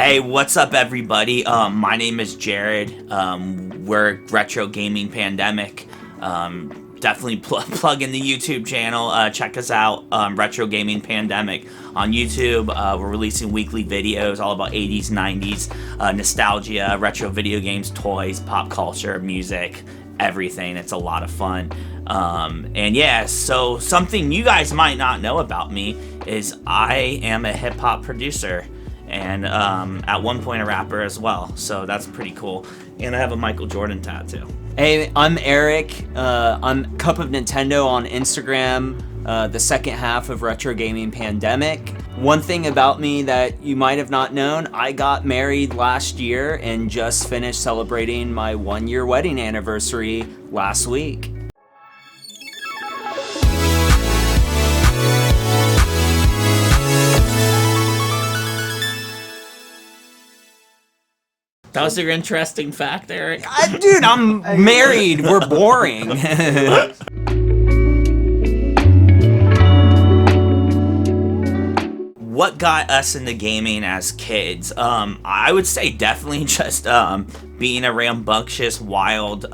Hey, what's up, everybody? My name is Jared. We're Retro Gaming Pandemic. Definitely plug in the YouTube channel. Check us out, Retro Gaming Pandemic on YouTube. We're releasing weekly videos all about 80s, 90s, nostalgia, retro video games, toys, pop culture, music, everything. It's a lot of fun. And yeah, so something you guys might not know about me is I am a hip-hop producer. And at one point a rapper as well, so that's pretty cool. And I have a Michael Jordan tattoo. Hey, I'm Eric. I'm Cup of Nintendo on Instagram, the second half of Retro Gaming Pandemic. One thing about me that you might have not known, I got married last year and just finished celebrating my 1-year wedding anniversary last week. That was your interesting fact, Eric. Dude, I'm married. We're boring. What got us into gaming as kids? I would say definitely just being a rambunctious, wild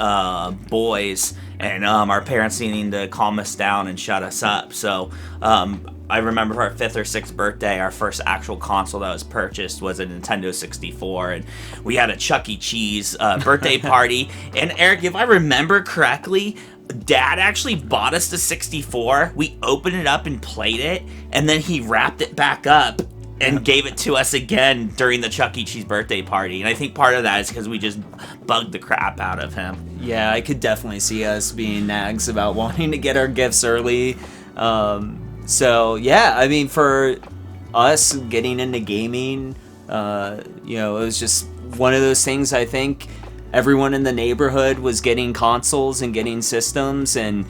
boys, and our parents needing to calm us down and shut us up. So I remember for our 5th or 6th birthday, our first actual console that was purchased was a Nintendo 64, and we had a Chuck E. Cheese birthday party. And Eric, if I remember correctly, Dad actually bought us the 64. We opened it up and played it, and then he wrapped it back up and gave it to us again during the Chuck E. Cheese birthday party. And I think part of that is because we just bugged the crap out of him. Yeah, I could definitely see us being nags about wanting to get our gifts early. So yeah, I mean, for us getting into gaming, it was just one of those things. I think everyone in the neighborhood was getting consoles and getting systems, and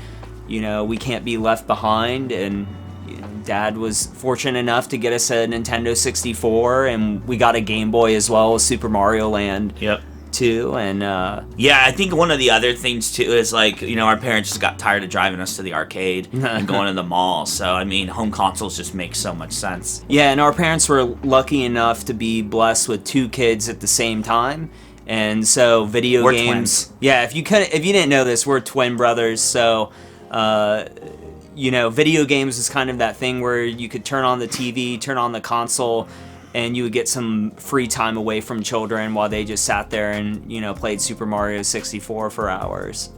we can't be left behind. And Dad was fortunate enough to get us a Nintendo 64, and we got a Game Boy as well as Super Mario Land. Yep. Too, and yeah, I think one of the other things too is our parents just got tired of driving us to the arcade and going to the mall. So I mean, home consoles just make so much sense. Yeah, and our parents were lucky enough to be blessed with 2 kids at the same time, and so We're games. Twins. Yeah, if you didn't know this, we're twin brothers. So video games is kind of that thing where you could turn on the TV, turn on the console, and you would get some free time away from children while they just sat there and, played Super Mario 64 for hours.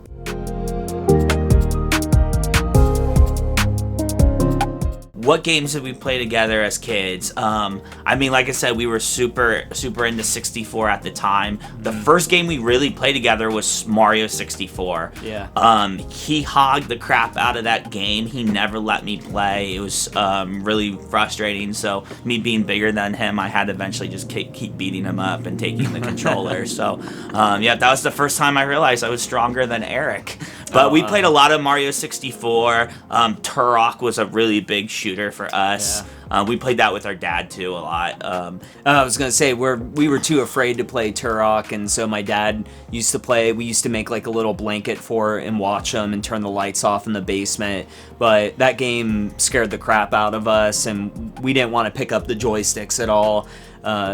What games did we play together as kids? I mean, like I said, we were super into 64 at the time. The first game we really played together was Mario 64. Yeah. He hogged the crap out of that game. He never let me play. It was really frustrating. So me being bigger than him, I had to eventually just keep beating him up and taking the controller. So yeah, that was the first time I realized I was stronger than Eric. But we played a lot of Mario 64. Turok was a really big shooter for us. Yeah. We played that with our dad too a lot. I was gonna say we were too afraid to play Turok, and so my dad used to play. We used to make like a little blanket for it and watch them and turn the lights off in the basement. But that game scared the crap out of us, and we didn't want to pick up the joysticks at all.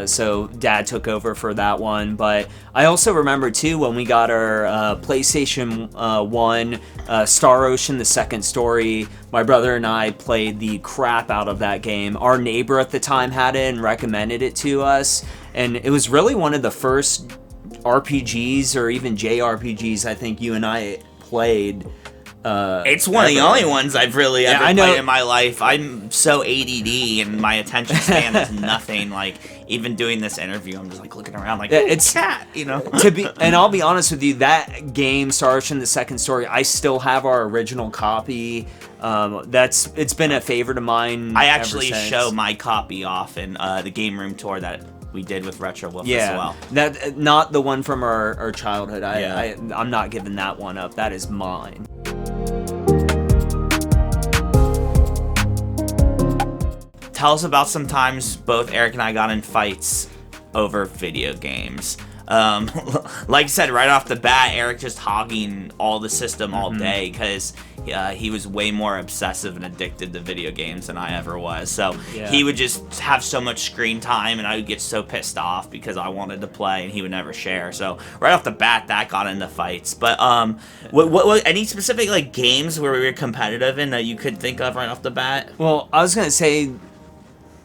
So Dad took over for that one. But I also remember too when we got our PlayStation 1 Star Ocean: The Second Story. My brother and I played the crap out of that game. Our neighbor at the time had it and recommended it to us, and it was really one of the first RPGs or even JRPGs I think you and I played. It's one of the only ones I've really ever played in my life. I'm so ADD and my attention span is nothing. Like, even doing this interview, I'm just like looking around like, it's cat, And I'll be honest with you, that game, Star Ocean: The Second Story, I still have our original copy. It's been a favorite of mine. I actually show my copy off in the game room tour that we did with Retro Wolf as well. That not the one from our childhood. I'm not giving that one up. That is mine. Tell us about some times both Eric and I got in fights over video games. like I said, right off the bat, Eric just hogging all the system all day because he was way more obsessive and addicted to video games than I ever was. So he would just have so much screen time, and I would get so pissed off because I wanted to play and he would never share. So right off the bat, that got into fights. But what any specific like games where we were competitive in that you could think of right off the bat? Well, I was gonna say,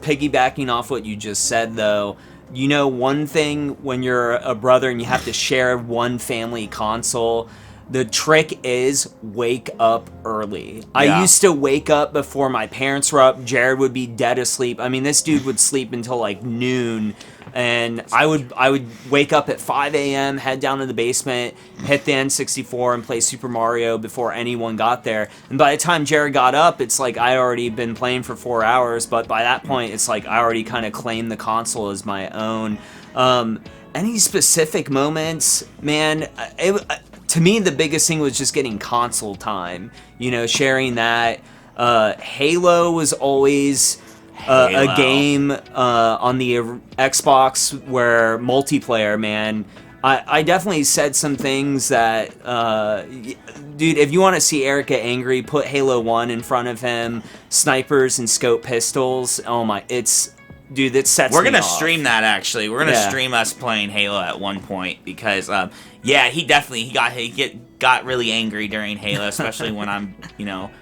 piggybacking off what you just said, though. You know, one thing when you're a brother and you have to share one family console, the trick is wake up early. I used to wake up before my parents were up. Jared would be dead asleep. I mean, this dude would sleep until like noon. And I would wake up at 5 a.m., head down to the basement, hit the N64, and play Super Mario before anyone got there. And by the time Jared got up, it's like I already been playing for 4 hours. But by that point, it's like I already kind of claimed the console as my own. Any specific moments, man? To me, the biggest thing was just getting console time. You know, sharing that. Halo was always a game on the Xbox where multiplayer, man. I definitely said some things that, dude, if you want to see Eric get angry, put Halo 1 in front of him, snipers and scope pistols. Oh my, dude, that sets me off. We're gonna stream that, actually. We're gonna stream us playing Halo at one point because, he got really angry during Halo, especially when I'm,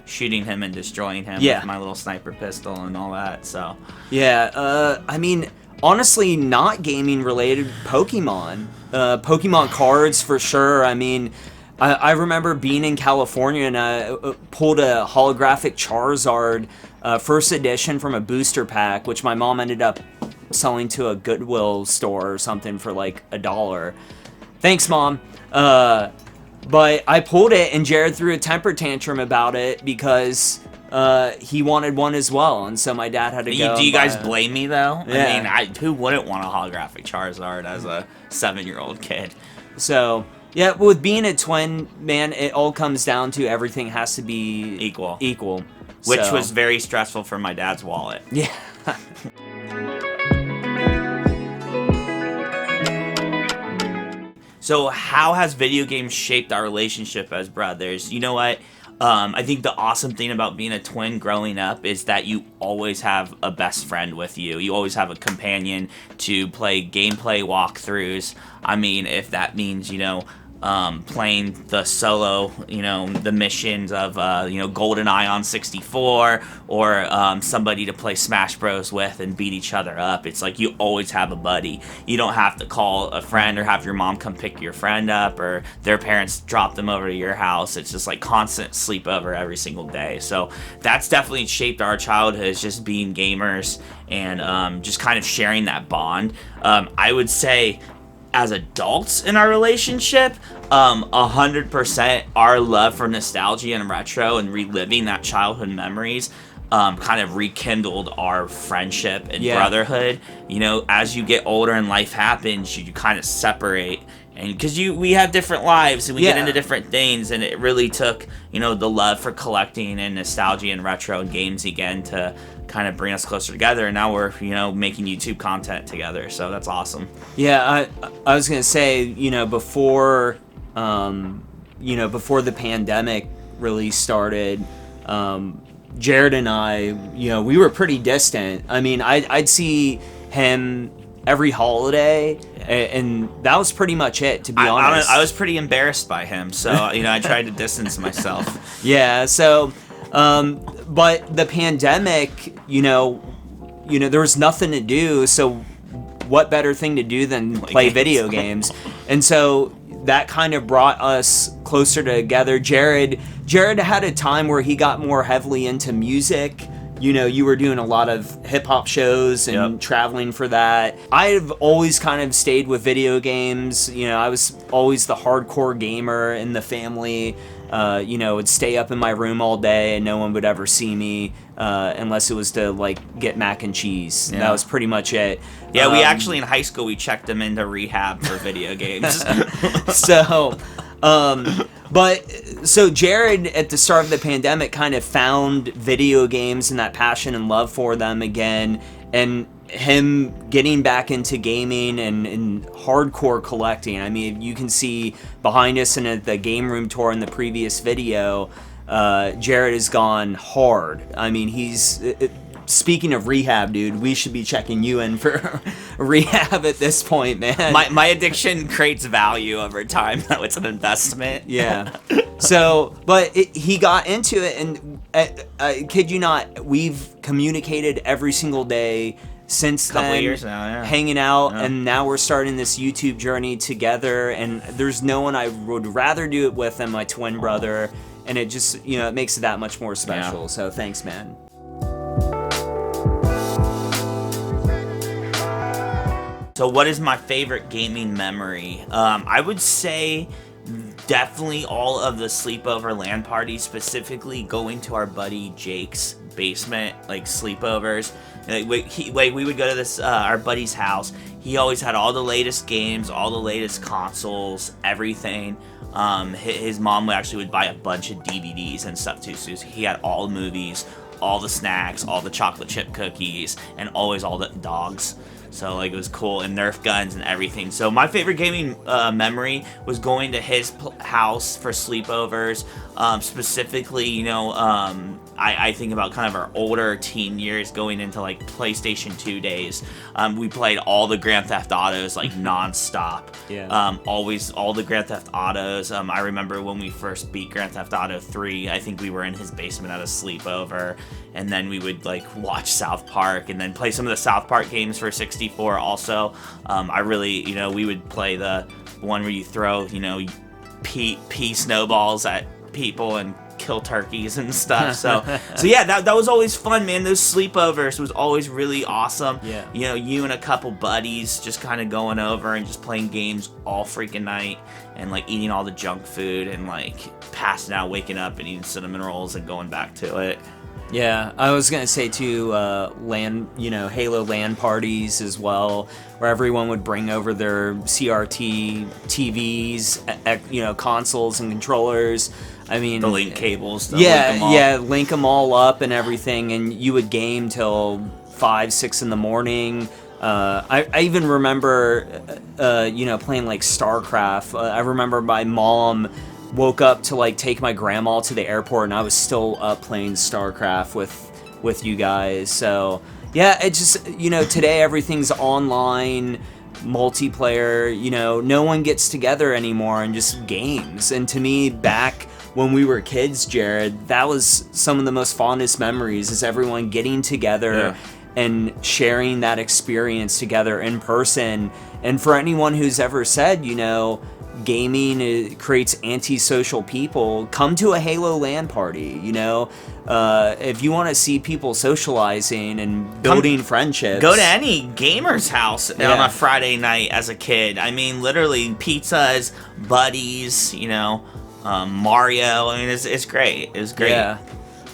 shooting him and destroying him with my little sniper pistol and all that. So I mean, honestly, not gaming related, Pokemon cards for sure. I mean, I remember being in California and I pulled a holographic Charizard first edition from a booster pack, which my mom ended up selling to a Goodwill store or something for like $1. Thanks, Mom. But I pulled it, and Jared threw a temper tantrum about it because he wanted one as well, and so my dad had to go. Do you guys blame me, though? Yeah. I mean, who wouldn't want a holographic Charizard as a 7-year-old kid? So, yeah, with being a twin, man, it all comes down to everything has to be equal. So. Which was very stressful for my dad's wallet. Yeah. So how has video games shaped our relationship as brothers? You know what? I think the awesome thing about being a twin growing up is that you always have a best friend with you. You always have a companion to play gameplay walkthroughs. I mean, if that means, playing the solo, the missions of, GoldenEye on 64, or somebody to play Smash Bros with and beat each other up. It's like you always have a buddy. You don't have to call a friend or have your mom come pick your friend up or their parents drop them over to your house. It's just like constant sleepover every single day. So that's definitely shaped our childhoods, just being gamers and just kind of sharing that bond. I would say, as adults in our relationship, 100% our love for nostalgia and retro and reliving that childhood memories kind of rekindled our friendship and brotherhood. As you get older and life happens, you kind of separate, and because we have different lives and we get into different things, and it really took the love for collecting and nostalgia and retro and games again to kind of bring us closer together, and now we're making YouTube content together, so that's awesome. I was gonna say, before the pandemic really started, Jared and I, we were pretty distant. I mean, I'd see him every holiday, and that was pretty much it, to be honest. I was pretty embarrassed by him, so I tried to distance myself. Yeah, so but the pandemic, there was nothing to do, so what better thing to do than play video games? And so that kind of brought us closer together. Jared had a time where he got more heavily into music. You were doing a lot of hip-hop shows and traveling for that. I've always kind of stayed with video games. I was always the hardcore gamer in the family. Would stay up in my room all day and no one would ever see me unless it was to get mac and cheese. That was pretty much it. Yeah, we actually in high school we checked them into rehab for video games. So Jared at the start of the pandemic kind of found video games and that passion and love for them again, and him getting back into gaming and hardcore collecting. I mean, you can see behind us in the game room tour in the previous video, Jared has gone hard. I mean, speaking of rehab, dude, we should be checking you in for rehab at this point, man. My addiction creates value over time, though. It's an investment. Yeah. So, but he got into it, and I kid you not, we've communicated every single day since then. Couple of years now, yeah. Hanging out, and now we're starting this YouTube journey together, and there's no one I would rather do it with than my twin brother, and it just, it makes it that much more special. Yeah. So thanks, man. So what is my favorite gaming memory? I would say definitely all of the sleepover LAN parties, specifically going to our buddy Jake's basement, like sleepovers. We would go to this our buddy's house. He always had all the latest games, all the latest consoles, everything. His mom would buy a bunch of DVDs and stuff too, so he had all the movies, all the snacks, all the chocolate chip cookies, and always all the dogs. So it was cool, and Nerf guns and everything. So my favorite gaming memory was going to his house for sleepovers. Specifically, I think about kind of our older teen years going into like PlayStation 2 days. We played all the Grand Theft Autos like nonstop. Yeah. Always all the Grand Theft Autos. I remember when we first beat Grand Theft Auto 3, I think we were in his basement at a sleepover, and then we would like watch South Park and then play some of the South Park games for 64 also. I really, we would play the one where you throw, pea snowballs at people and kill turkeys and stuff. So yeah, that was always fun, man. Those sleepovers was always really awesome. Yeah. You and a couple buddies just kind of going over and just playing games all freaking night, and like eating all the junk food and like passing out, waking up and eating cinnamon rolls and going back to it. Yeah, I was gonna say too, Halo LAN parties as well, where everyone would bring over their CRT TVs, consoles and controllers. I mean, the link cables. Link them all up and everything, and you would game till 5, 6 in the morning. I even remember, playing like StarCraft. I remember my mom woke up to like take my grandma to the airport, and I was still up playing StarCraft with you guys. So yeah, it just, today everything's online, multiplayer. No one gets together anymore and just games. And to me, back when we were kids, Jared, that was some of the most fondest memories, is everyone getting together and sharing that experience together in person. And for anyone who's ever said, gaming creates antisocial people, come to a Halo LAN party. If you want to see people socializing and building friendships, go to any gamer's house on a Friday night as a kid. I mean, literally pizzas, buddies, Mario. I mean, it's great. It was great.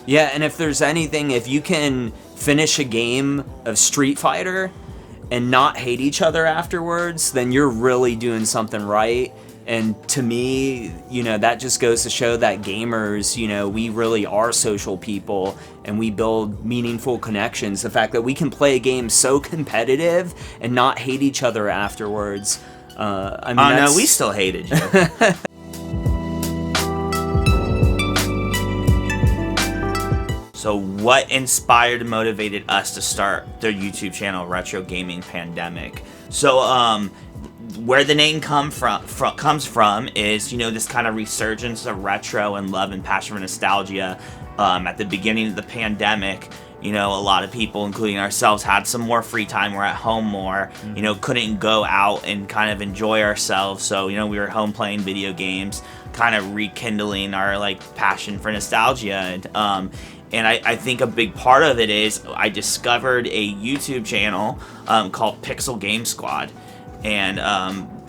Yeah, and if there's anything, if you can finish a game of Street Fighter and not hate each other afterwards, then you're really doing something right. And to me, that just goes to show that gamers, we really are social people, and we build meaningful connections. The fact that we can play a game so competitive and not hate each other afterwards. No, we still hated you. So what inspired and motivated us to start the YouTube channel RetroGamingPandemic? So where the name comes from is, this kind of resurgence of retro and love and passion for nostalgia. At the beginning of the pandemic, a lot of people, including ourselves, had some more free time. We're at home more, couldn't go out and kind of enjoy ourselves. So, we were home playing video games, kind of rekindling our passion for nostalgia. And I think a big part of it is I discovered a YouTube channel called Pixel Game Squad. And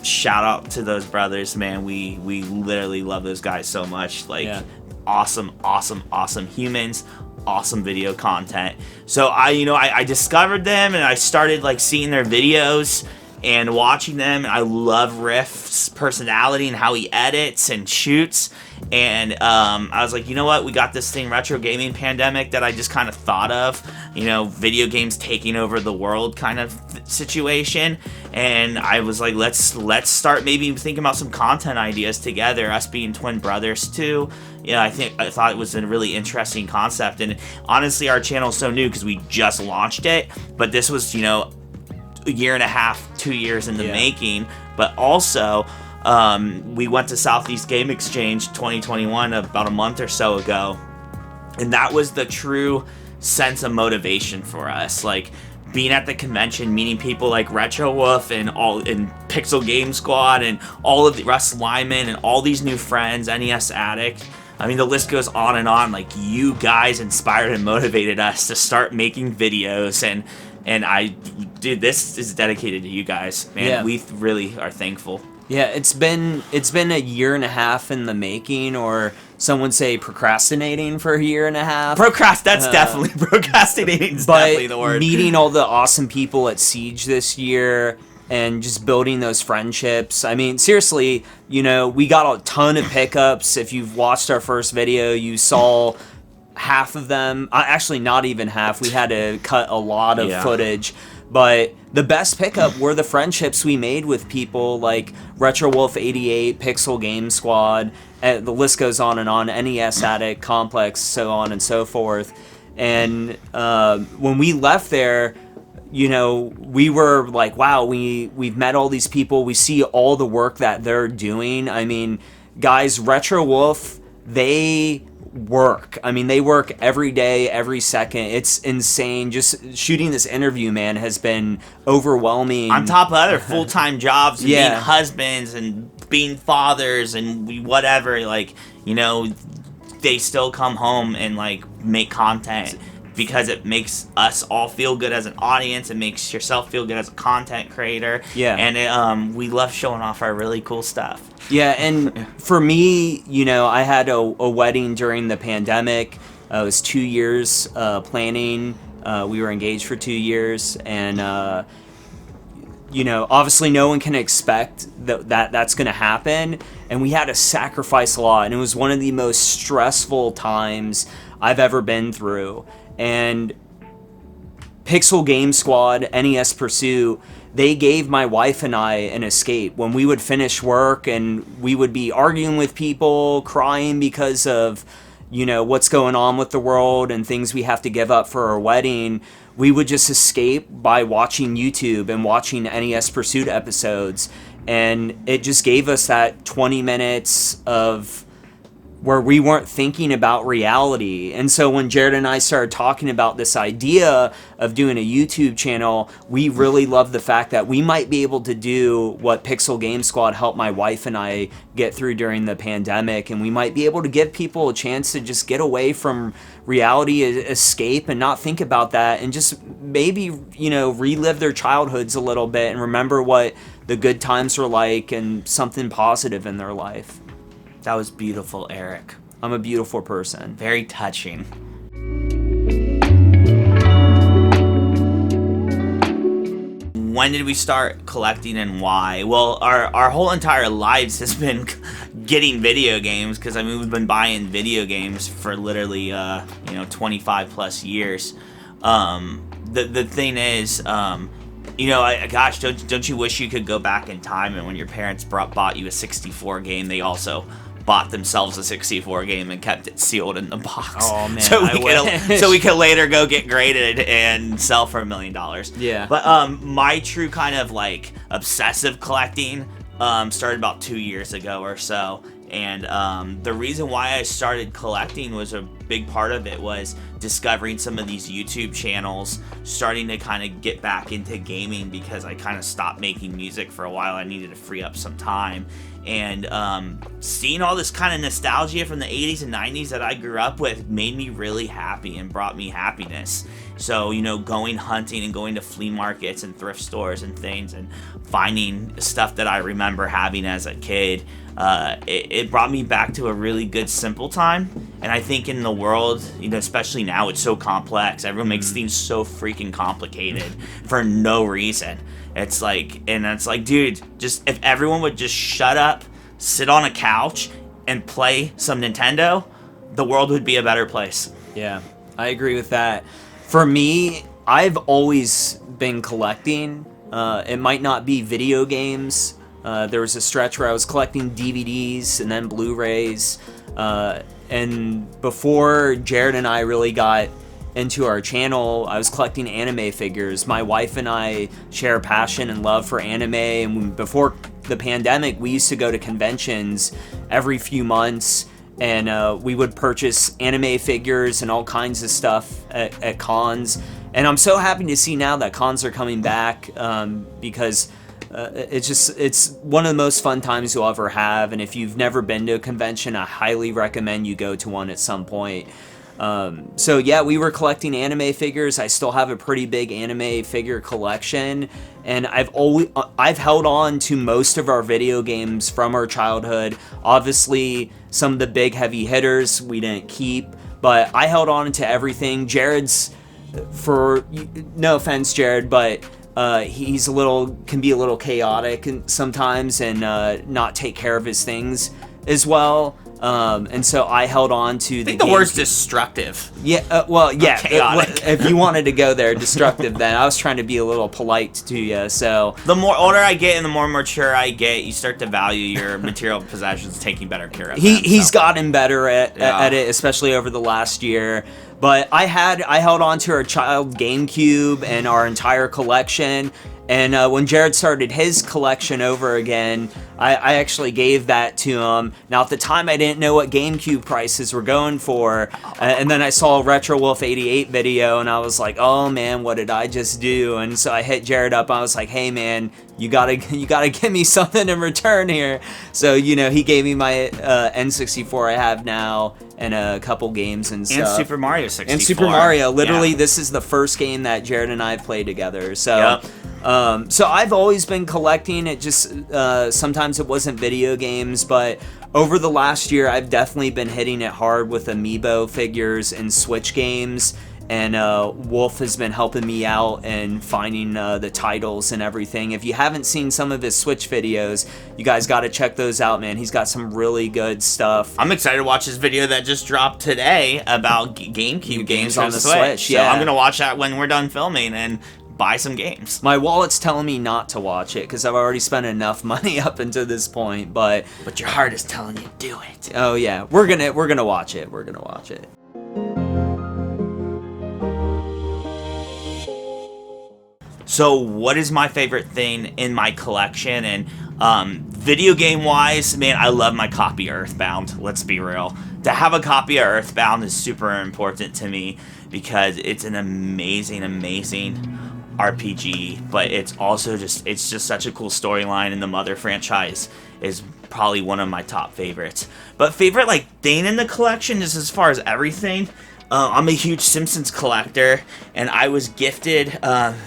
shout out to those brothers, man. We literally love those guys so much. Awesome humans, awesome video content. So I discovered them, and I started seeing their videos, and watching them, I love Riff's personality and how he edits and shoots. And I was like, you know what? We got this thing, Retro Gaming Pandemic, that I just kind of thought of. You know, video games taking over the world kind of situation. And I was like, let's start maybe thinking about some content ideas together. Us being twin brothers too. Yeah, I thought it was a really interesting concept. And honestly, our channel is so new because we just launched it. But this was, you know, a year and a half, 2 years in the making. But also, we went to Southeast Game Exchange 2021 about a month or so ago, and that was the true sense of motivation for us. Like, being at the convention, meeting people like Retro Wolf and Pixel Game Squad and all of the Russ Lyman and all these new friends, NES Addict. I mean, the list goes on and on. Like, you guys inspired and motivated us to start making videos, and dude, this is dedicated to you guys, man. Yeah. We really are thankful. Yeah, it's been a year and a half in the making, or some would say procrastinating for a year and a half. That's definitely procrastinating. Is definitely the word. Meeting all the awesome people at Siege this year and just building those friendships. I mean, seriously, you know, we got a ton of pickups. If you've watched our first video, you saw half of them. Actually, not even half. We had to cut a lot of footage. But the best pickup were the friendships we made with people like Retro Wolf 88, Pixel Game Squad, the list goes on and on, NES Addict, Complex, so on and so forth. And when we left there, you know, we were like, wow, we've met all these people. We see all the work that they're doing. I mean, guys, Retro Wolf, they work. I mean, they work every day, every second. It's insane. Just shooting this interview, man, has been overwhelming. On top of other full-time jobs and being husbands and being fathers and whatever, like, you know, they still come home and, like, make content because it makes us all feel good as an audience. It makes yourself feel good as a content creator. Yeah. And we love showing off our really cool stuff. Yeah, and for me, you know, I had a wedding during the pandemic. It was 2 years planning. We were engaged for 2 years, and you know, obviously no one can expect that's going to happen, and we had to sacrifice a lot, and it was one of the most stressful times I've ever been through. And Pixel Game Squad, NES Pursuit, they gave my wife and I an escape. When we would finish work and we would be arguing with people, crying because of, you know, what's going on with the world and things we have to give up for our wedding, we would just escape by watching YouTube and watching NES Pursuit episodes. And it just gave us that 20 minutes of where we weren't thinking about reality. And so when Jared and I started talking about this idea of doing a YouTube channel, we really loved the fact that we might be able to do what Pixel Game Squad helped my wife and I get through during the pandemic, and we might be able to give people a chance to just get away from reality, escape, and not think about that, and just maybe, you know, relive their childhoods a little bit and remember what the good times were like and something positive in their life. That was beautiful, Eric. I'm a beautiful person. Very touching. When did we start collecting and why? Well, our whole entire lives has been getting video games, because I mean, we've been buying video games for literally you know, 25 plus years. The thing is, you know, gosh, don't you wish you could go back in time, and when your parents bought you a 64 game, they also bought themselves a 64 game and kept it sealed in the box. Oh man, so we could later go get graded and sell for $1 million. Yeah. But my true kind of like obsessive collecting started about 2 years ago or so. And the reason why I started collecting was a big part of it was discovering some of these YouTube channels, starting to kind of get back into gaming because I kind of stopped making music for a while. I needed to free up some time. And seeing all this kind of nostalgia from the 80s and 90s that I grew up with made me really happy and brought me happiness. So, you know, going hunting and going to flea markets and thrift stores and things and finding stuff that I remember having as a kid, it brought me back to a really good simple time. And I think in the world, especially now, it's so complex. Everyone makes things so freaking complicated for no reason. It's like, dude, just if everyone would just shut up, sit on a couch, and play some Nintendo, the world would be a better place. Yeah, I agree with that. For me, I've always been collecting. It might not be video games. There was a stretch where I was collecting DVDs and then Blu-rays. And before Jared and I really got into our channel, I was collecting anime figures. My wife and I share a passion and love for anime, and before the pandemic, we used to go to conventions every few months, and we would purchase anime figures and all kinds of stuff at cons. And I'm so happy to see now that cons are coming back, because it's one of the most fun times you'll ever have. And if you've never been to a convention, I highly recommend you go to one at some point. So yeah, we were collecting anime figures. I still have a pretty big anime figure collection, and I've held on to most of our video games from our childhood. Obviously, some of the big heavy hitters we didn't keep, but I held on to everything. Jared's, for no offense, Jared, but he's can be a little chaotic sometimes, and not take care of his things as well. And so I held on to I think the word's destructive. Yeah, well, yeah. Chaotic. If you wanted to go there, destructive, then I was trying to be a little polite to you. So the more older I get and the more mature I get, you start to value your material possessions, taking better care of them. He's gotten better at it, especially over the last year. But I held on to our child GameCube and our entire collection. And when Jared started his collection over again, I actually gave that to him. Now, at the time, I didn't know what GameCube prices were going for. And then I saw a Retro Wolf 88 video, and I was like, oh, man, what did I just do? And so I hit Jared up. I was like, hey, man, you gotta give me something in return here. So, he gave me my N64 I have now, and a couple games and stuff. And Super Mario 64. And Super Mario. Literally, This is the first game that Jared and I played together. So, yep. So I've always been collecting. It just sometimes it wasn't video games, but over the last year, I've definitely been hitting it hard with amiibo figures and Switch games. And Wolf has been helping me out and finding the titles and everything. If you haven't seen some of his Switch videos, you guys got to check those out, man. He's got some really good stuff. I'm excited to watch his video that just dropped today about GameCube games on the Switch. Yeah, so I'm going to watch that when we're done filming and buy some games. My wallet's telling me not to watch it because I've already spent enough money up until this point, but your heart is telling you do it. Oh yeah, we're gonna watch it. We're gonna watch it. So what is my favorite thing in my collection? And video game wise, man, I love my copy of Earthbound. Let's be real. To have a copy of Earthbound is super important to me because it's an amazing RPG, but it's also just such a cool storyline, and the Mother franchise is probably one of my top favorites. But favorite thing in the collection is as far as everything. I'm a huge Simpsons collector, and I was gifted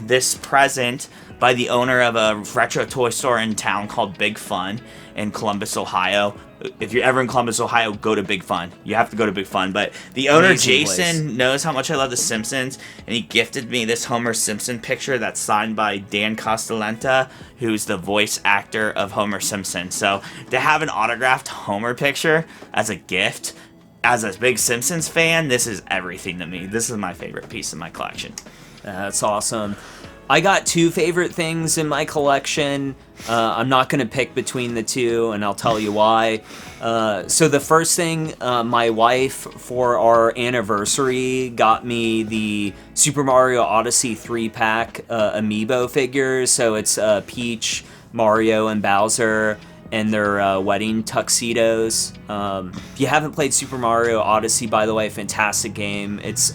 this present by the owner of a retro toy store in town called Big Fun in Columbus, Ohio. If you're ever in Columbus, Ohio, go to Big Fun. You have to go to Big Fun. But the owner, Amazing Jason, place. knows how much I love The Simpsons, and he gifted me this Homer Simpson picture that's signed by Dan Costolenta, who's the voice actor of Homer Simpson. So to have an autographed Homer picture as a gift, as a big Simpsons fan, this is everything to me. This is my favorite piece of my collection. That's awesome. I got two favorite things in my collection. I'm not going to pick between the two, and I'll tell you why. So the first thing, my wife, for our anniversary, got me the Super Mario Odyssey 3-pack amiibo figures. So it's Peach, Mario, and Bowser, and their wedding tuxedos. If you haven't played Super Mario Odyssey, by the way, fantastic game. It's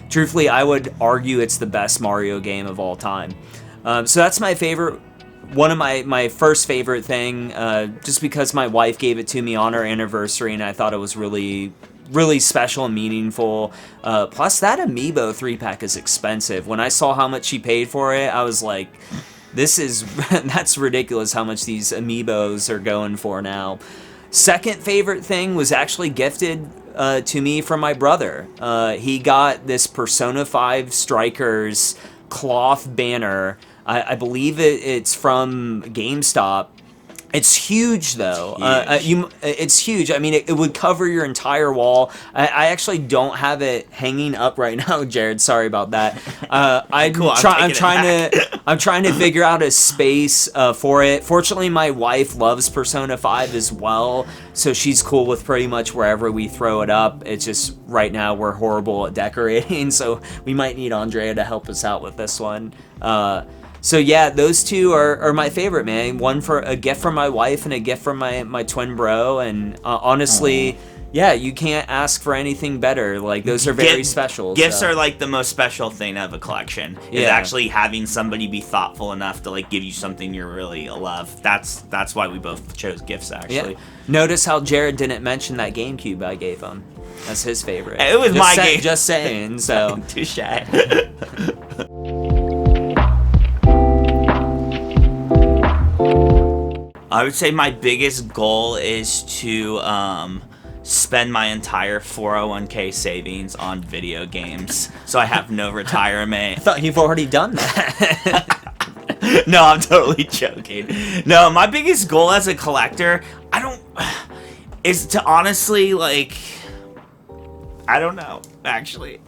truthfully, I would argue it's the best Mario game of all time. So that's my favorite. One of my first favorite thing, just because my wife gave it to me on our anniversary, and I thought it was really special and meaningful. Plus, that amiibo 3-pack is expensive. When I saw how much she paid for it, I was like, that's ridiculous how much these amiibos are going for now. Second favorite thing was actually gifted to me from my brother. He got this Persona 5 Strikers cloth banner. I believe it's from GameStop. It's huge, though. It's huge. I mean, it would cover your entire wall. I actually don't have it hanging up right now, Jared. Sorry about that. I'm trying to figure out a space for it. Fortunately, my wife loves Persona 5 as well, so she's cool with pretty much wherever we throw it up. It's just right now we're horrible at decorating, so we might need Andrea to help us out with this one. So yeah, those two are my favorite, man. One for a gift from my wife and a gift from my twin bro. And honestly, yeah, you can't ask for anything better. Like, those are very special. Gifts are like the most special thing of a collection. Is actually having somebody be thoughtful enough to like give you something you really love. That's why we both chose gifts, actually. Yeah. Notice how Jared didn't mention that GameCube I gave him. That's his favorite. It was my game. Just saying. So touche. I would say my biggest goal is to spend my entire 401k savings on video games, so I have no retirement. I thought you've already done that. No, I'm totally joking. No, my biggest goal as a collector, is to honestly, like, I don't know, actually.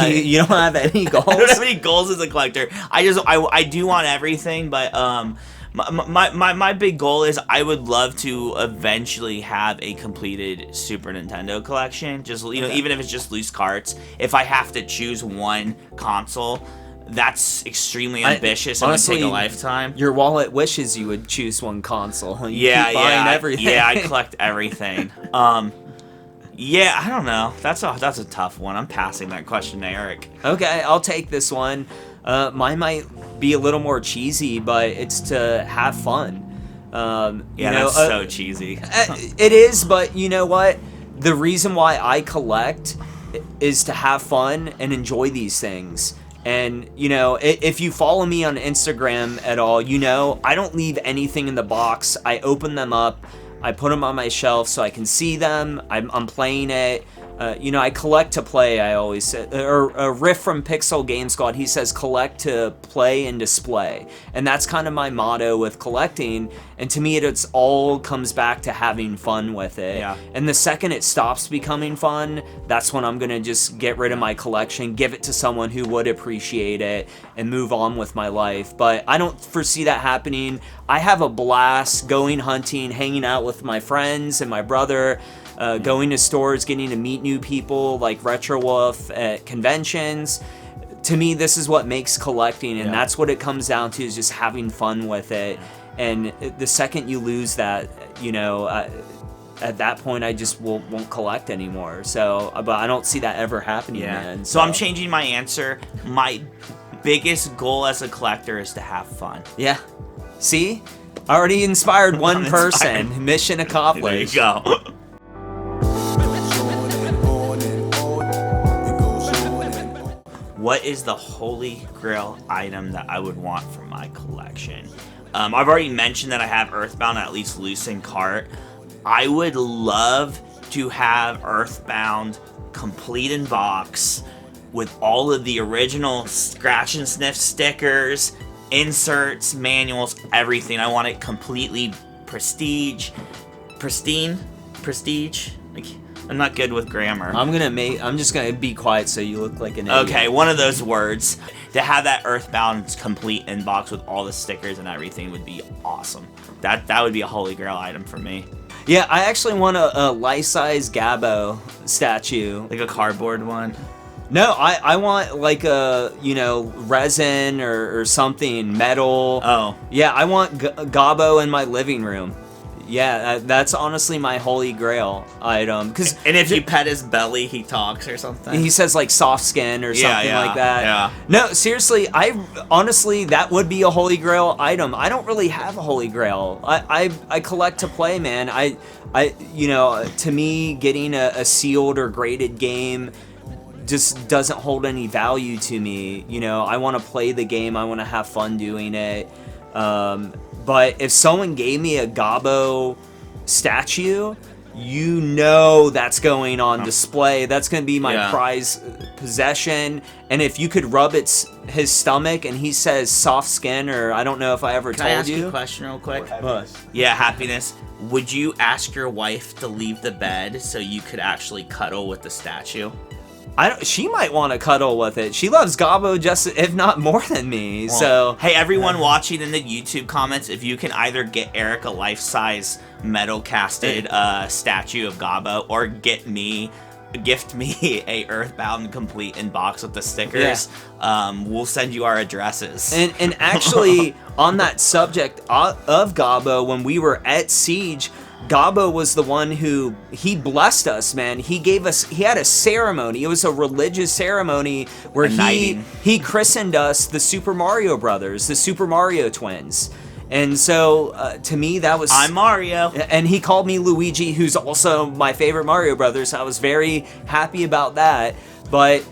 You don't have any goals? I don't have any goals as a collector. I do want everything, but my big goal is I would love to eventually have a completed Super Nintendo collection. Just, you know, even if it's just loose carts. If I have to choose one console, that's extremely ambitious and would take a lifetime. Your wallet wishes you would choose one console. You keep buying everything. Yeah, I collect everything. Yeah, I don't know. That's a tough one. I'm passing that question to Eric. Okay, I'll take this one. Mine might be a little more cheesy, but it's to have fun. That's so cheesy. It is, but you know what? The reason why I collect is to have fun and enjoy these things. And, you know, if you follow me on Instagram at all, you know, I don't leave anything in the box. I open them up. I put them on my shelf so I can see them. I'm playing it. You know, I collect to play, I always say. Or a riff from Pixel Game Squad, he says collect to play and display. And that's kind of my motto with collecting. And to me, it's all comes back to having fun with it. Yeah. And the second it stops becoming fun, that's when I'm going to just get rid of my collection, give it to someone who would appreciate it, and move on with my life. But I don't foresee that happening. I have a blast going hunting, hanging out with my friends and my brother, going to stores, getting to meet new people like Retro Wolf at conventions. To me, this is what makes collecting, and that's what it comes down to, is just having fun with it. And the second you lose that, you know, at that point I just won't collect anymore. So, but I don't see that ever happening, man. So I'm changing my answer. My biggest goal as a collector is to have fun. Yeah. See? Already inspired one person. Mission accomplished. There you go. What is the holy grail item that I would want for my collection? I've already mentioned that I have Earthbound at least loose in cart. I would love to have Earthbound complete in box with all of the original scratch and sniff stickers, inserts, manuals, everything. I want it completely pristine. Like, I'm not good with grammar. I'm just gonna be quiet so you look like an idiot. Okay, one of those words. To have that Earthbound complete inbox with all the stickers and everything would be awesome. That would be a holy grail item for me. Yeah, I actually want a life-size Gabbo statue. Like a cardboard one? No, I want like a, you know, resin or something, metal. Oh. Yeah, I want Gabbo in my living room. Yeah, that's honestly my holy grail item. And if you pet his belly, he talks or something? He says like soft skin or something like that. Yeah. No, seriously, honestly, that would be a holy grail item. I don't really have a holy grail. I collect to play, man. I you know, to me, getting a sealed or graded game just doesn't hold any value to me. You know, I want to play the game. I want to have fun doing it. But if someone gave me a Gabbo statue, you know that's going on display. That's going to be my Yeah. prize possession. And if you could rub his stomach and he says soft skin, or I don't know if I ever Can I told ask you you. a question real quick? Happiness. Yeah, happiness. Would you ask your wife to leave the bed so you could actually cuddle with the statue? She might want to cuddle with it. She loves Gobbo just, if not more than me. Well, So hey, everyone watching in the YouTube comments, if you can either get Eric a life-size metal casted statue of Gobbo, or gift me a Earthbound complete in box with the stickers, we'll send you our addresses. And actually, on that subject of Gobbo, when we were at Siege, Gobbo was the one who, he blessed us, man. He had a ceremony. It was a religious ceremony where he christened us the Super Mario Brothers, the Super Mario Twins. And so, to me, that was... I'm Mario. And he called me Luigi, who's also my favorite Mario Brothers. I was very happy about that. But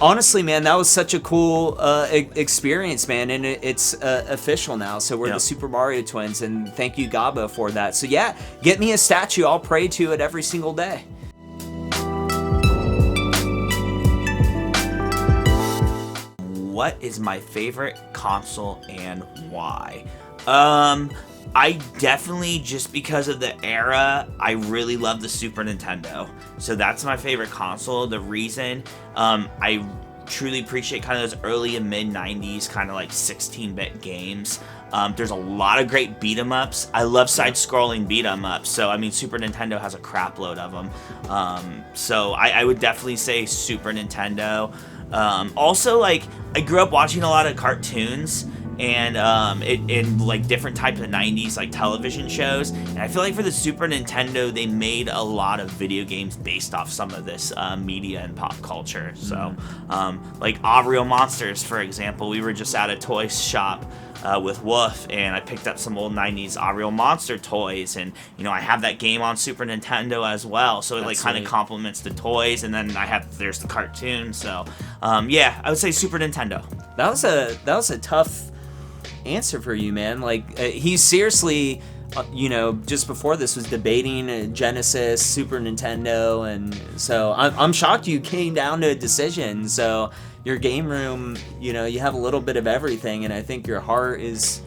honestly, man, that was such a cool experience, man. And it's official now. So we're the Super Mario Twins. And thank you, Gobbo, for that. So yeah, get me a statue. I'll pray to it every single day. What is my favorite console and why? I definitely, just because of the era, I really love the Super Nintendo. So that's my favorite console. The reason, I truly appreciate kind of those early and mid 90s kind of like 16-bit games. There's a lot of great beat 'em ups. I love side-scrolling beat 'em ups. So I mean, Super Nintendo has a crap load of them. So I would definitely say Super Nintendo. Also, like, I grew up watching a lot of cartoons and in like different types of 90s like television shows, and I feel like for the Super Nintendo they made a lot of video games based off some of this media and pop culture. So like Real Monsters, for example, we were just at a toy shop with Wolf, and I picked up some old 90s Real Monster toys, and you know, I have that game on Super Nintendo as well, so it like kind of complements the toys, and then there's the cartoon. So yeah, I would say Super Nintendo. That was a tough answer for you, man. Like, he's seriously, just before this was debating Genesis, Super Nintendo, and so I'm shocked you came down to a decision. So your game room, you have a little bit of everything, and I think your heart is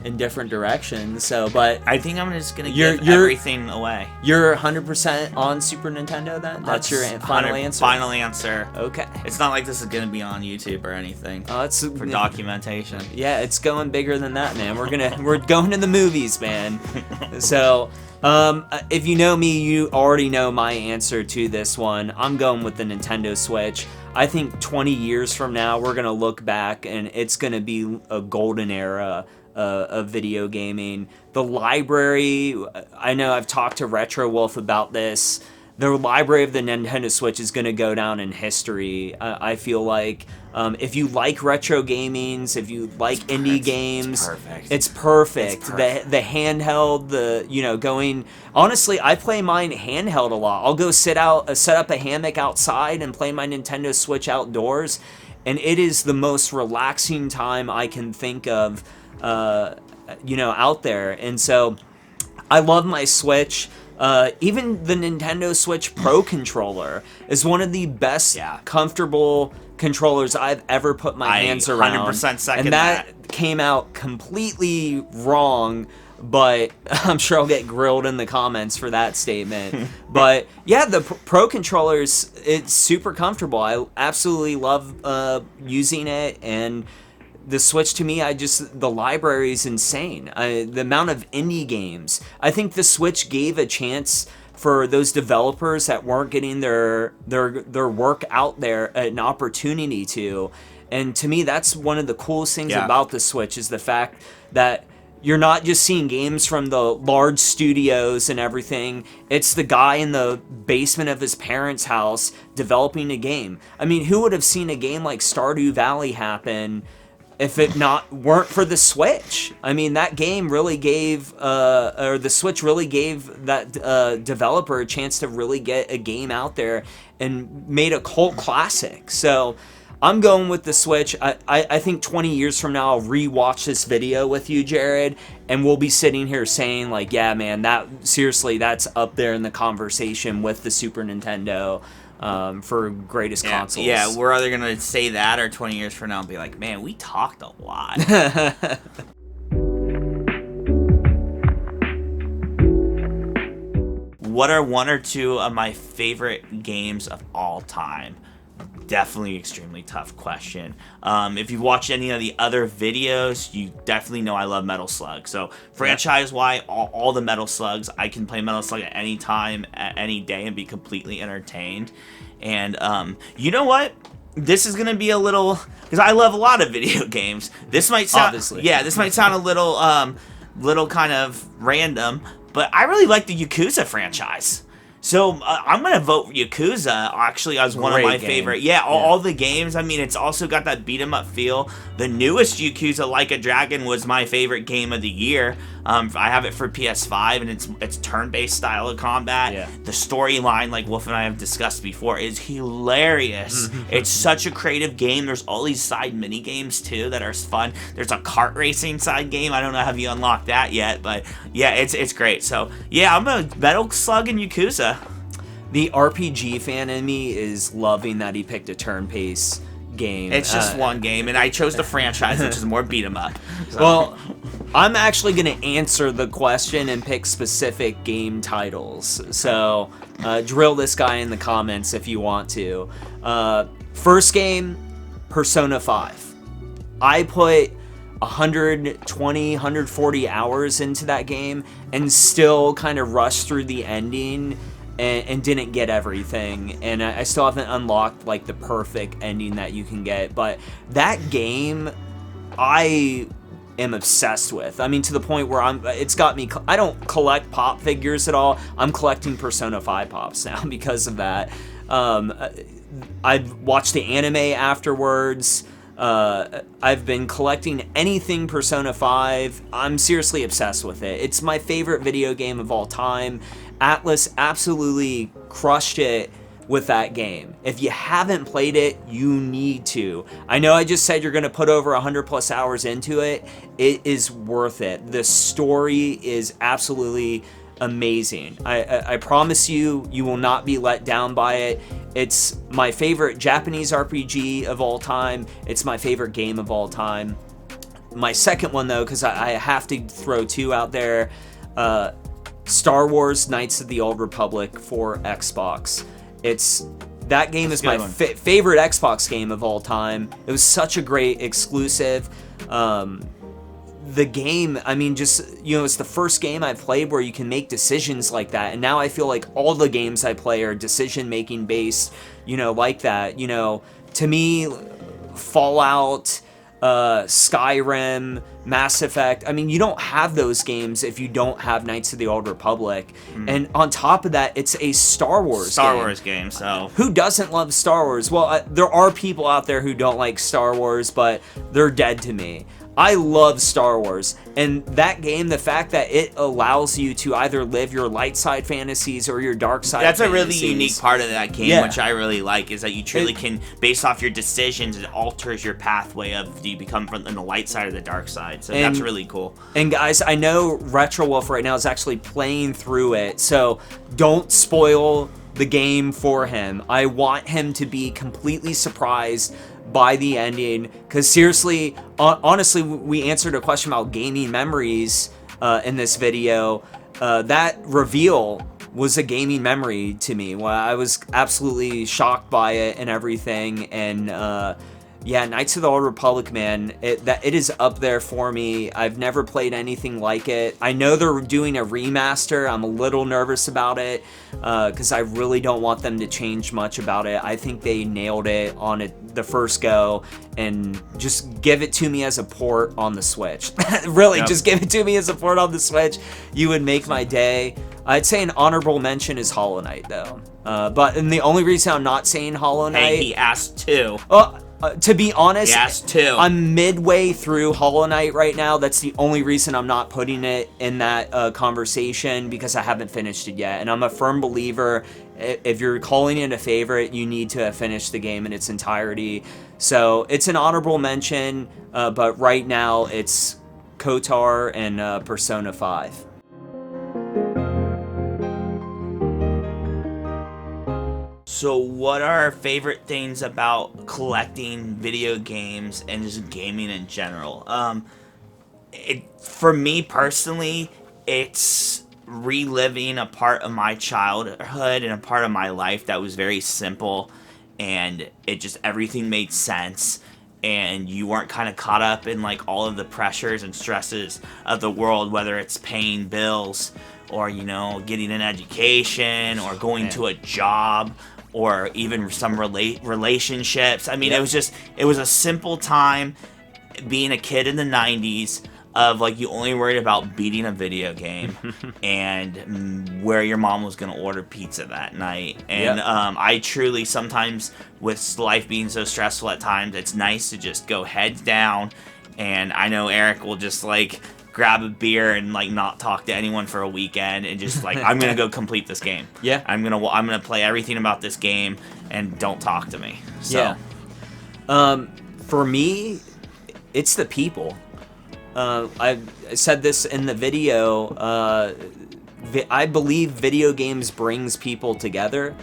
in different directions. So, but I think I'm just gonna give everything away. You're 100% on Super Nintendo then? That's your final answer? Final answer. Okay. It's not like this is gonna be on YouTube or anything. Oh, it's for documentation. Yeah, it's going bigger than that, man. We're going to the movies, man. So, if you know me, you already know my answer to this one. I'm going with the Nintendo Switch. I think 20 years from now, we're gonna look back and it's gonna be a golden era of video gaming. The library, I know I've talked to Retro Wolf about this. The library of the Nintendo Switch is going to go down in history. I feel like if you like retro gamings, if you like indie games, it's perfect. The handheld, going. Honestly, I play mine handheld a lot. I'll go set up a hammock outside and play my Nintendo Switch outdoors, and it is the most relaxing time I can think of. Out there. And so I love my Switch. Even the Nintendo Switch Pro controller is one of the best comfortable controllers I've ever put my hands around. 100% second and that came out completely wrong, but I'm sure I'll get grilled in the comments for that statement. But yeah, the Pro controllers, it's super comfortable. I absolutely love using it, and the Switch, to me, the library is insane. The amount of indie games. I think the Switch gave a chance for those developers that weren't getting their work out there an opportunity to. And to me, that's one of the coolest things about the Switch, is the fact that you're not just seeing games from the large studios and everything. It's the guy in the basement of his parents' house developing a game. I mean, who would have seen a game like Stardew Valley happen if it weren't for the Switch? I mean, that game really gave, or the Switch really gave that developer a chance to really get a game out there and made a cult classic. So I'm going with the Switch. I think 20 years from now, I'll rewatch this video with you, Jared, and we'll be sitting here saying, like, yeah, man, that's up there in the conversation with the Super Nintendo for greatest consoles. Yeah, we're either going to say that or 20 years from now and be like, man, we talked a lot. What are one or two of my favorite games of all time? Definitely extremely tough question. If you've watched any of the other videos, you definitely know I love Metal Slug. So franchise-wise, all the Metal Slugs, I can play Metal Slug at any time, at any day, and be completely entertained. And you know what? This is gonna be a little, because I love a lot of video games. This might sound, obviously, this might sound a little kind of random, but I really like the Yakuza franchise. So I'm going to vote for Yakuza, actually, as one of my favorite. Yeah, all the games. I mean, it's also got that beat-em-up feel. The newest Yakuza, Like a Dragon, was my favorite game of the year. I have it for PS5, and it's turn-based style of combat. Yeah. The storyline, like Wolf and I have discussed before, is hilarious. It's such a creative game. There's all these side mini-games, too, that are fun. There's a kart racing side game. I don't know have you unlocked that yet, but yeah, it's great. So, yeah, I'm a Metal Slug and Yakuza. The RPG fan in me is loving that he picked a turn-based game. It's just one game, and I chose the franchise, which is more beat 'em up. So. Well, I'm actually going to answer the question and pick specific game titles. So, drill this guy in the comments if you want to. First game, Persona 5. I put 120, 140 hours into that game and still kind of rushed through the ending and didn't get everything, and I still haven't unlocked like the perfect ending that you can get, but that game I am obsessed with. I mean, to the point where it's got me, I don't collect pop figures at all. I'm collecting Persona 5 pops now because of that. I've watched the anime afterwards. I've been collecting anything Persona 5. I'm seriously obsessed with it. It's my favorite video game of all time. Atlas absolutely crushed it with that game. If you haven't played it, you need to. I know I just said you're going to put over 100 plus hours into it. It is worth it. The story is absolutely amazing. I promise you, you will not be let down by it. It's my favorite Japanese RPG of all time. It's my favorite game of all time. My second one, though, because I have to throw two out there, Star Wars Knights of the Old Republic for Xbox. That game is my favorite Xbox game of all time. It was such a great exclusive. The game, I mean, just, it's the first game I played where you can make decisions like that. And now I feel like all the games I play are decision-making based, like that. To me, Fallout, Skyrim, Mass Effect, I mean, you don't have those games if you don't have Knights of the Old Republic. And on top of that, it's a Star Wars game. So who doesn't love Star Wars? Well, there are people out there who don't like Star Wars, but they're dead to me. I love Star Wars, and that game, the fact that it allows you to either live your light side fantasies or your dark side fantasies. That's a really unique part of that game, which I really like, is that you truly can, based off your decisions, it alters your pathway of do you become from the light side or the dark side. So that's really cool. And guys, I know Retro Wolf right now is actually playing through it, so don't spoil the game for him. I want him to be completely surprised by the ending, because seriously, honestly, we answered a question about gaming memories in this video. That reveal was a gaming memory to me. Well, I was absolutely shocked by it and everything, and yeah, Knights of the Old Republic, man, it is up there for me. I've never played anything like it. I know they're doing a remaster. I'm a little nervous about it because I really don't want them to change much about it. I think they nailed it on the first go, and just give it to me as a port on the Switch. Really, just give it to me as a port on the Switch. You would make my day. I'd say an honorable mention is Hollow Knight, though. And the only reason I'm not saying Hollow Knight... Hey, he asked too. Well, To be honest, Yes, too. I'm midway through Hollow Knight right now. That's the only reason I'm not putting it in that conversation, because I haven't finished it yet. And I'm a firm believer, if you're calling it a favorite, you need to have finished the game in its entirety. So it's an honorable mention, but right now it's KOTOR and Persona 5. So what are our favorite things about collecting video games and just gaming in general? For me personally, it's reliving a part of my childhood and a part of my life that was very simple, and it just, everything made sense, and you weren't kind of caught up in like all of the pressures and stresses of the world, whether it's paying bills or, you know, getting an education or going to a job, or even some relationships. I mean, it was a simple time being a kid in the 90s of like, you only worried about beating a video game and where your mom was going to order pizza that night. And I truly, sometimes with life being so stressful at times, it's nice to just go heads down. And I know Eric will just like grab a beer and like not talk to anyone for a weekend and just like, I'm gonna go complete this game. Yeah. I'm gonna play everything about this game and don't talk to me. So. Yeah. For me, it's the people. I said this in the video. I believe video games brings people together.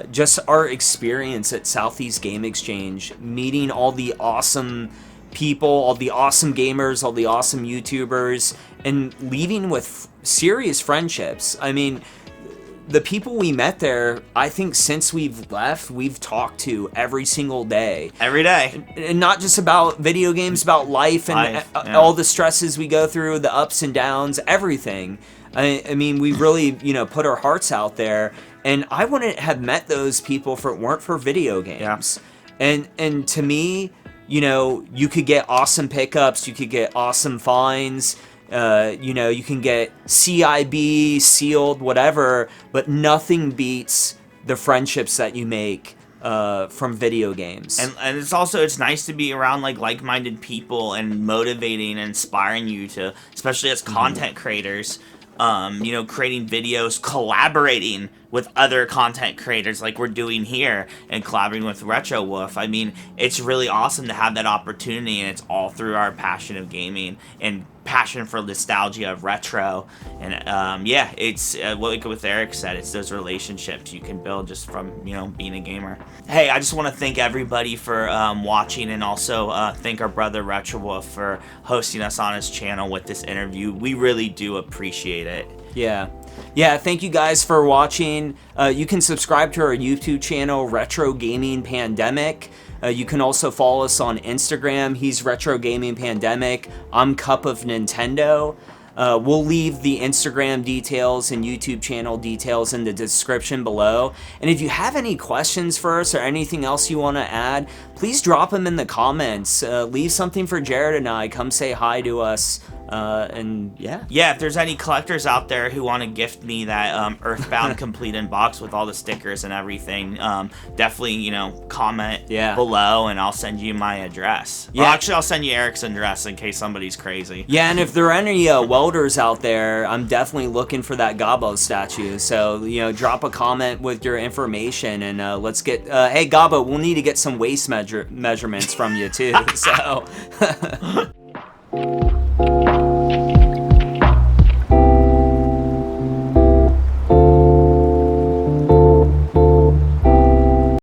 Just our experience at Southeast Game Exchange, meeting all the awesome people, all the awesome gamers, all the awesome YouTubers, and leaving with serious friendships. I mean, the people we met there, I think since we've left, we've talked to every single day. Every day. And not just about video games, about life and all the stresses we go through, the ups and downs, everything. I mean, we really, you know, put our hearts out there. And I wouldn't have met those people if it weren't for video games. Yeah. And to me, you know, you could get awesome pickups, you could get awesome finds, you know, you can get CIB, sealed, whatever, but nothing beats the friendships that you make from video games. And it's nice to be around like-minded people and motivating and inspiring you to, especially as content creators, you know, creating videos, collaborating with other content creators like we're doing here, and collaborating with Retro Wolf. I mean, it's really awesome to have that opportunity, and it's all through our passion of gaming and passion for nostalgia of retro. And yeah, it's like with Eric said, it's those relationships you can build just from, you know, being a gamer. Hey, I just want to thank everybody for watching, and also thank our brother Retro Wolf for hosting us on his channel with this interview. We really do appreciate it. Yeah, thank you guys for watching. You can subscribe to our YouTube channel, RetroGamingPandemic. You can also follow us on Instagram. He's RetroGamingPandemic. I'm Cup of Nintendo. We'll leave the Instagram details and YouTube channel details in the description below. And if you have any questions for us or anything else you want to add, please drop them in the comments. Leave something for Jared and I. Come say hi to us. And yeah, if there's any collectors out there who want to gift me that Earthbound complete in box with all the stickers and everything, definitely, you know, comment below and I'll send you my address. Well, actually, I'll send you Eric's address in case somebody's crazy. Yeah, and if there are any welders out there, I'm definitely looking for that Gabo statue. So, you know, drop a comment with your information, and let's get hey Gabo, we'll need to get some waist measurements from you too. So